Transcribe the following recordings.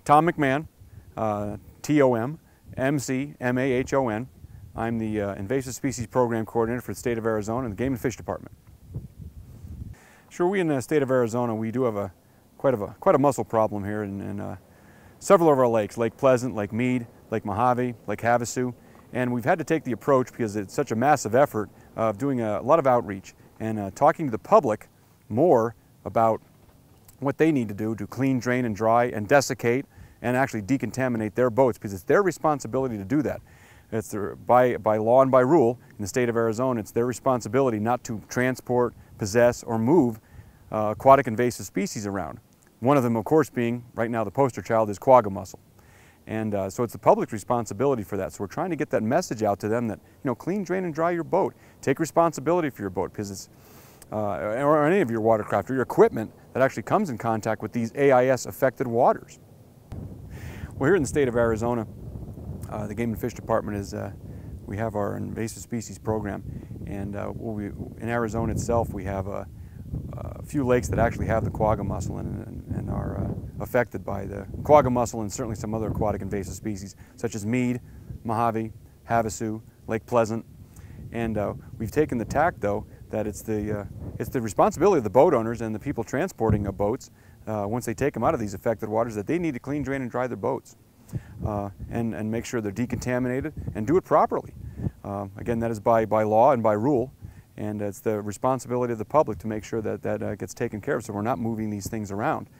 Tom McMahon, T-O-M-M-C-M-A-H-O-N. I'm the Invasive Species Program Coordinator for the state of Arizona and the Game and Fish Department. Sure, we in the state of Arizona, we do have quite a mussel problem here in several of our lakes, Lake Pleasant, Lake Mead, Lake Mojave, Lake Havasu, and we've had to take the approach because it's such a massive effort of doing a lot of outreach and talking to the public more about what they need to do to clean, drain, and dry, and desiccate, and actually decontaminate their boats, because it's their responsibility to do that. It's by law and by rule in the state of Arizona, it's their responsibility not to transport, possess, or move aquatic invasive species around. One of them, of course, being, right now the poster child, is quagga mussel. And so it's the public's responsibility for that. So we're trying to get that message out to them that, clean, drain, and dry your boat. Take responsibility for your boat, because it's, or any of your watercraft or your equipment that actually comes in contact with these AIS-affected waters. Well, here in the state of Arizona, the Game and Fish Department is, we have our invasive species program, and in Arizona itself we have a few lakes that actually have the quagga mussel and are affected by the quagga mussel, and certainly some other aquatic invasive species such as Mead, Mojave, Havasu, Lake Pleasant. And we've taken the tack, though, that it's the responsibility of the boat owners and the people transporting boats, once they take them out of these affected waters, that they need to clean, drain, and dry their boats and make sure they're decontaminated and do it properly. Again, that is by law and by rule, and it's the responsibility of the public to make sure that that gets taken care of, so we're not moving these things around.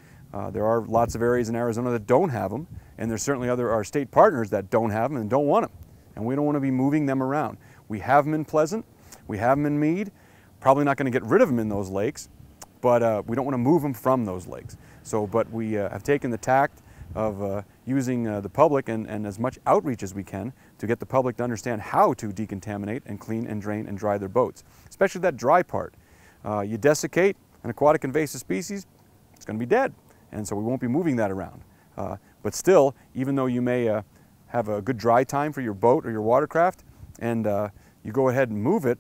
There are lots of areas in Arizona that don't have them, and there's certainly our state partners that don't have them and don't want them, and we don't want to be moving them around. We have them in Pleasant, we have them in Mead. Probably not going to get rid of them in those lakes, but we don't want to move them from those lakes. So, but we have taken the tact of using the public and as much outreach as we can to get the public to understand how to decontaminate and clean and drain and dry their boats, especially that dry part. You desiccate an aquatic invasive species, it's going to be dead, and so we won't be moving that around. But still, even though you may have a good dry time for your boat or your watercraft, and you go ahead and move it,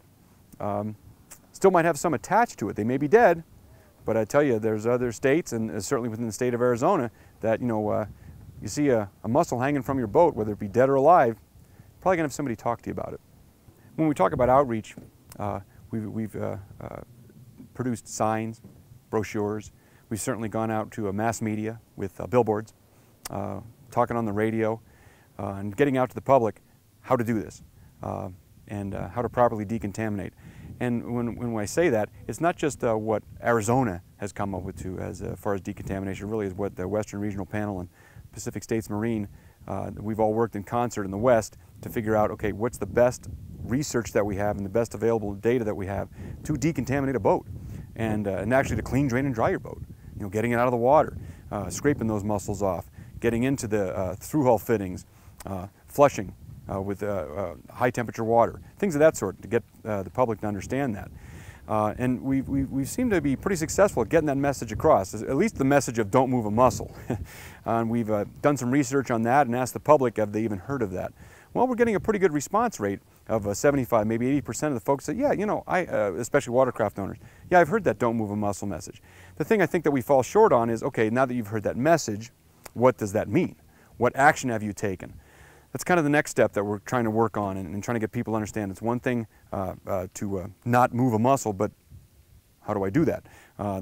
still might have some attached to it. They may be dead, but I tell you, there's other states, and certainly within the state of Arizona, that you see a mussel hanging from your boat, whether it be dead or alive, probably gonna have somebody talk to you about it. When we talk about outreach, we've produced signs, brochures. We've certainly gone out to mass media with billboards, talking on the radio, and getting out to the public how to do this, and how to properly decontaminate. And when I say that, it's not just what Arizona has come up with as far as decontamination, really is what the Western Regional Panel and Pacific States Marine, we've all worked in concert in the West to figure out, okay, what's the best research that we have and the best available data that we have to decontaminate a boat, and actually to clean, drain, and dry your boat. Getting it out of the water, scraping those mussels off, getting into the through-hull fittings, flushing with high temperature water, things of that sort, to get the public to understand that. And we seem to be pretty successful at getting that message across, at least the message of don't move a mussel. And we've done some research on that and asked the public, have they even heard of that? Well, we're getting a pretty good response rate of 75, maybe 80% of the folks say, yeah, especially watercraft owners, yeah, I've heard that don't move a mussel message. The thing I think that we fall short on is, okay, now that you've heard that message, what does that mean? What action have you taken? That's kind of the next step that we're trying to work on and trying to get people to understand. It's one thing to not move a mussel, but how do I do that?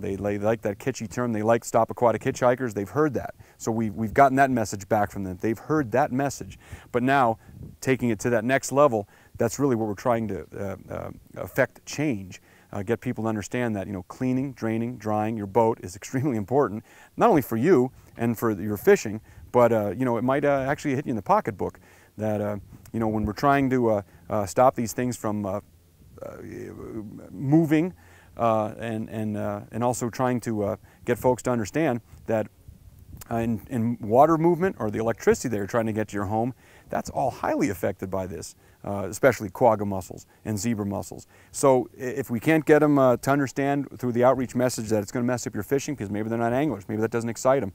They like that kitschy term. They like stop aquatic hitchhikers. They've heard that. So we've gotten that message back from them. They've heard that message. But now, taking it to that next level, that's really what we're trying to affect change. Get people to understand that cleaning, draining, drying your boat is extremely important, not only for you and for your fishing, but it might actually hit you in the pocketbook. That when we're trying to stop these things from moving, and also trying to get folks to understand that in water movement or the electricity that you're trying to get to your home, that's all highly affected by this, especially quagga mussels and zebra mussels. So if we can't get them to understand through the outreach message that it's going to mess up your fishing because maybe they're not anglers, maybe that doesn't excite them.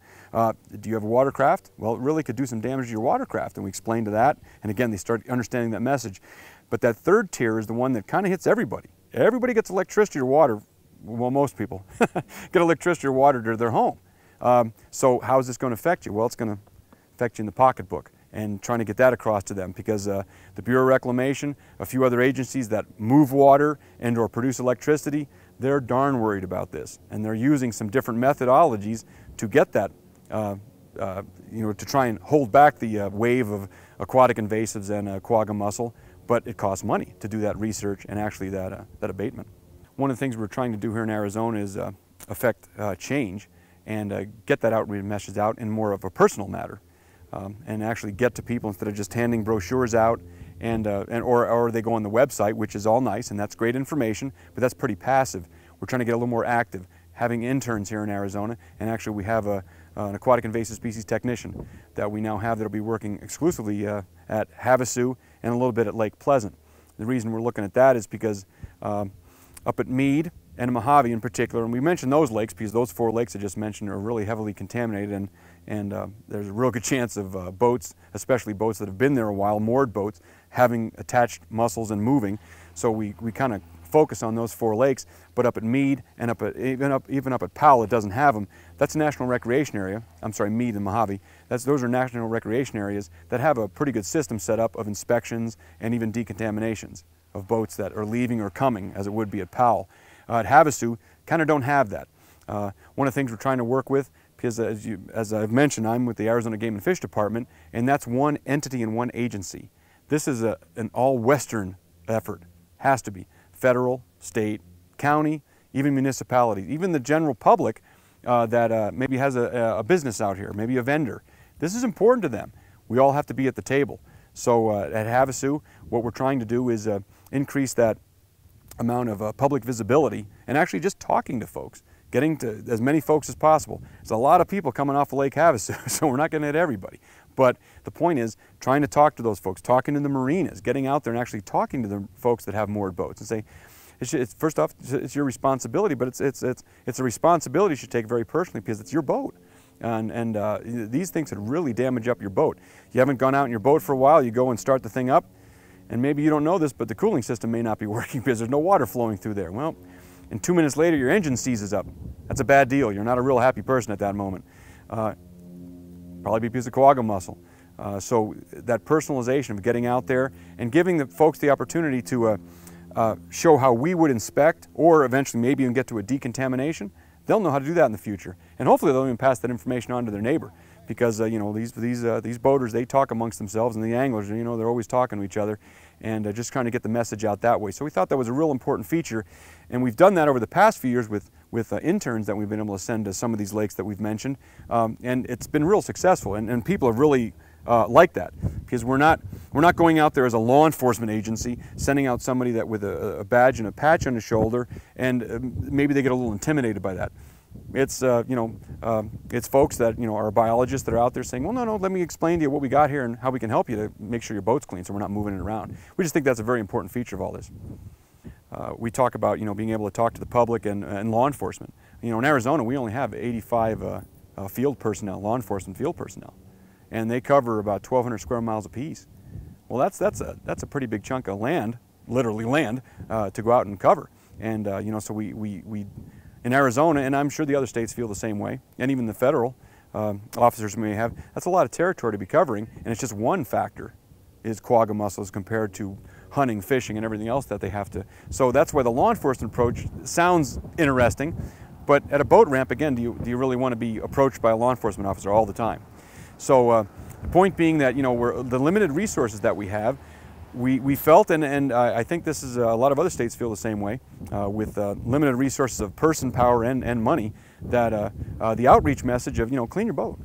Do you have a watercraft? Well, it really could do some damage to your watercraft, and we explain to that, and again, they start understanding that message. But that third tier is the one that kind of hits everybody. Everybody gets electricity or water, well, most people get electricity or water to their home. So how is this going to affect you? Well, it's going to affect you in the pocketbook, and trying to get that across to them, because the Bureau of Reclamation, a few other agencies that move water and or produce electricity, they're darn worried about this, and they're using some different methodologies to get that, to try and hold back the wave of aquatic invasives and quagga mussel, but it costs money to do that research and actually that abatement. One of the things we're trying to do here in Arizona is affect change and get that outreach message out in more of a personal matter, and actually get to people instead of just handing brochures out or they go on the website, which is all nice and that's great information, but that's pretty passive. We're trying to get a little more active, having interns here in Arizona, and actually we have an aquatic invasive species technician that we now have that will be working exclusively at Havasu and a little bit at Lake Pleasant. The reason we're looking at that is because up at Meade and Mojave in particular, and we mentioned those lakes because those 4 lakes I just mentioned are really heavily contaminated, and there's a real good chance of boats, especially boats that have been there a while, moored boats, having attached mussels and moving. So we kind of focus on those 4 lakes, but up at Meade and even up at Powell, it doesn't have them. That's a national recreation area. I'm sorry, Meade and Mojave. Those are national recreation areas that have a pretty good system set up of inspections and even decontaminations of boats that are leaving or coming, as it would be at Powell. At Havasu, kind of don't have that. One of the things we're trying to work with, because as I've mentioned, I'm with the Arizona Game and Fish Department, and that's one entity and one agency. This is an all-Western effort, has to be. Federal, state, county, even municipalities, even the general public that maybe has a business out here, maybe a vendor. This is important to them. We all have to be at the table. So at Havasu, what we're trying to do is increase that amount of public visibility and actually just talking to folks, getting to as many folks as possible. There's a lot of people coming off of Lake Havasu, so we're not going to hit everybody. But the point is trying to talk to those folks, talking to the marinas, getting out there and actually talking to the folks that have moored boats and say, first off, it's your responsibility, but it's a responsibility you should take very personally because it's your boat. And these things could really damage up your boat. You haven't gone out in your boat for a while, you go and start the thing up, and maybe you don't know this, but the cooling system may not be working because there's no water flowing through there. Well, and 2 minutes later, your engine seizes up. That's a bad deal. You're not a real happy person at that moment. Probably be a piece of quagga mussel. So that personalization of getting out there and giving the folks the opportunity to show how we would inspect, or eventually maybe even get to a decontamination, they'll know how to do that in the future. And hopefully they'll even pass that information on to their neighbor, because these boaters, they talk amongst themselves, and the anglers, they're always talking to each other, and just trying to get the message out that way. So we thought that was a real important feature, and we've done that over the past few years with interns that we've been able to send to some of these lakes that we've mentioned, and it's been real successful, and people have really like that, because we're not going out there as a law enforcement agency sending out somebody that with a badge and a patch on his shoulder, and maybe they get a little intimidated by that. It's it's folks that are biologists that are out there saying, well, no, let me explain to you what we got here and how we can help you to make sure your boat's clean so we're not moving it around. We just think that's a very important feature of all this. We talk about being able to talk to the public and law enforcement. In Arizona we only have 85 field personnel, law enforcement field personnel, and they cover about 1,200 square miles apiece. Well, that's a pretty big chunk of land, literally land, to go out and cover. And so we in Arizona, and I'm sure the other states feel the same way, and even the federal officers may have, that's a lot of territory to be covering, and it's just one factor is quagga mussels compared to hunting, fishing, and everything else that they have to. So that's why the law enforcement approach sounds interesting, but at a boat ramp, again, do you really want to be approached by a law enforcement officer all the time? So the point being that the limited resources that we have, we felt, and I think this is a lot of other states feel the same way, with limited resources of person power and money, that the outreach message of clean your boat,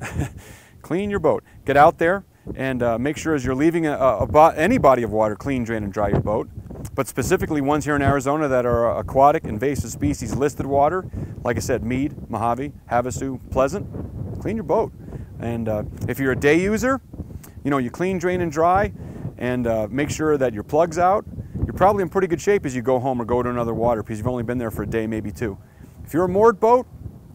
clean your boat, get out there and make sure as you're leaving any body of water, clean, drain, and dry your boat. But specifically ones here in Arizona that are aquatic invasive species listed water, like I said, Meade, Mojave, Havasu, Pleasant, clean your boat. And if you're a day user, you clean, drain, and dry, and make sure that your plug's out. You're probably in pretty good shape as you go home or go to another water, because you've only been there for a day, maybe 2. If you're a moored boat,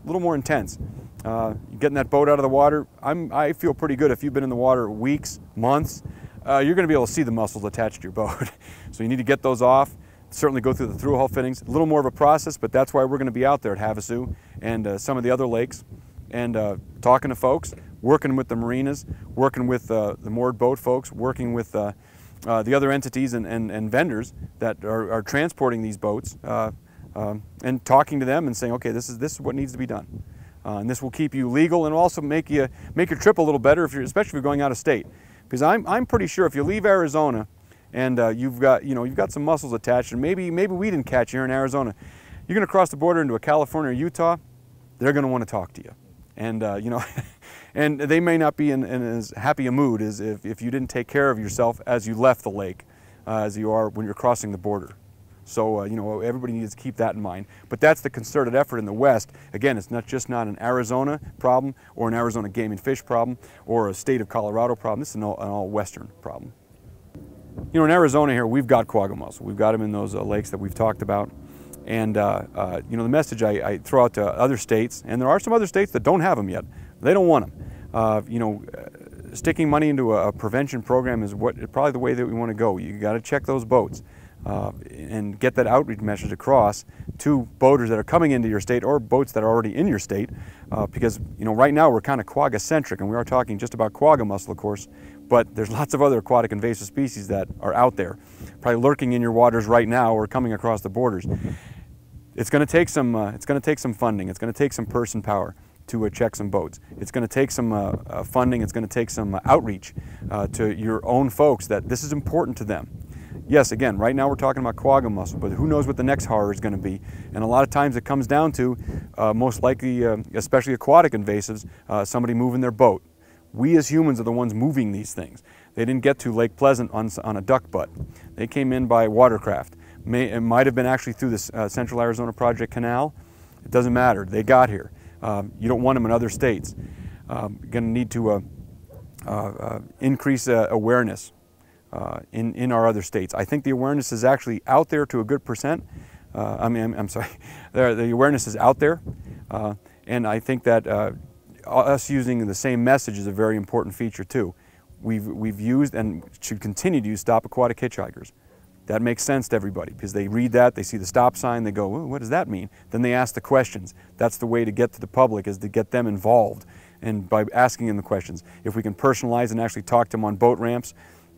a little more intense. Getting that boat out of the water, I feel pretty good. If you've been in the water weeks, months, you're going to be able to see the mussels attached to your boat. So you need to get those off. Certainly go through the through-hull fittings. A little more of a process, but that's why we're going to be out there at Havasu and some of the other lakes, and talking to folks, working with the marinas, working with the moored boat folks, working with the other entities and vendors that are transporting these boats, and talking to them and saying, okay, this is what needs to be done. And this will keep you legal and also make your trip a little better, especially if you're going out of state. Because I'm pretty sure if you leave Arizona and you've got some mussels attached, and maybe we didn't catch you here in Arizona, you're going to cross the border into a California or Utah, they're going to want to talk to you. And and they may not be in as happy a mood as if you didn't take care of yourself as you left the lake, as you are when you're crossing the border. So everybody needs to keep that in mind. But that's the concerted effort in the West. Again, it's not an Arizona problem or an Arizona game and fish problem or a state of Colorado problem. This is an all Western problem. In Arizona here, we've got quagga mussel. We've got them in those lakes that we've talked about. And the message I throw out to other states, and there are some other states that don't have them yet. They don't want them. Sticking money into a prevention program is probably the way that we want to go. You got to check those boats. And get that outreach message across to boaters that are coming into your state or boats that are already in your state, because right now we're kind of quagga centric, and we are talking just about quagga mussel, of course, but there's lots of other aquatic invasive species that are out there, probably lurking in your waters right now or coming across the borders. It's going to take some funding. It's going to take some person power to check some boats. It's going to take some funding. It's going to take some outreach to your own folks that this is important to them. Yes, again, right now we're talking about quagga mussel, but who knows what the next horror is going to be. And a lot of times it comes down to, most likely, especially aquatic invasives, somebody moving their boat. We as humans are the ones moving these things. They didn't get to Lake Pleasant on a duck butt. They came in by watercraft. It might have been actually through the Central Arizona Project Canal. It doesn't matter. They got here. You don't want them in other states. You're going to need to increase awareness in our other states. I think the awareness is actually out there to a good percent. I'm sorry, the awareness is out there, and I think that us using the same message is a very important feature too. We've used and should continue to use stop aquatic hitchhikers. That makes sense to everybody because they read that, they see the stop sign, they go, well, what does that mean? Then they ask the questions. That's the way to get to the public, is to get them involved, and by asking them the questions. If we can personalize and actually talk to them on boat ramps,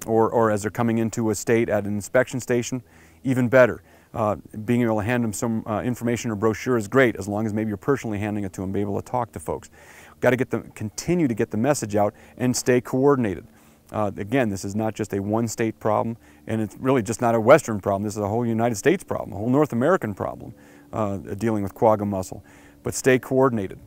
or as they're coming into a state at an inspection station, even better. Being able to hand them some information or brochure is great, as long as maybe you're personally handing it to them, be able to talk to folks. Got to continue to get the message out and stay coordinated. Again, this is not just a one-state problem, and it's really just not a Western problem. This is a whole United States problem, a whole North American problem, dealing with quagga mussel. But stay coordinated.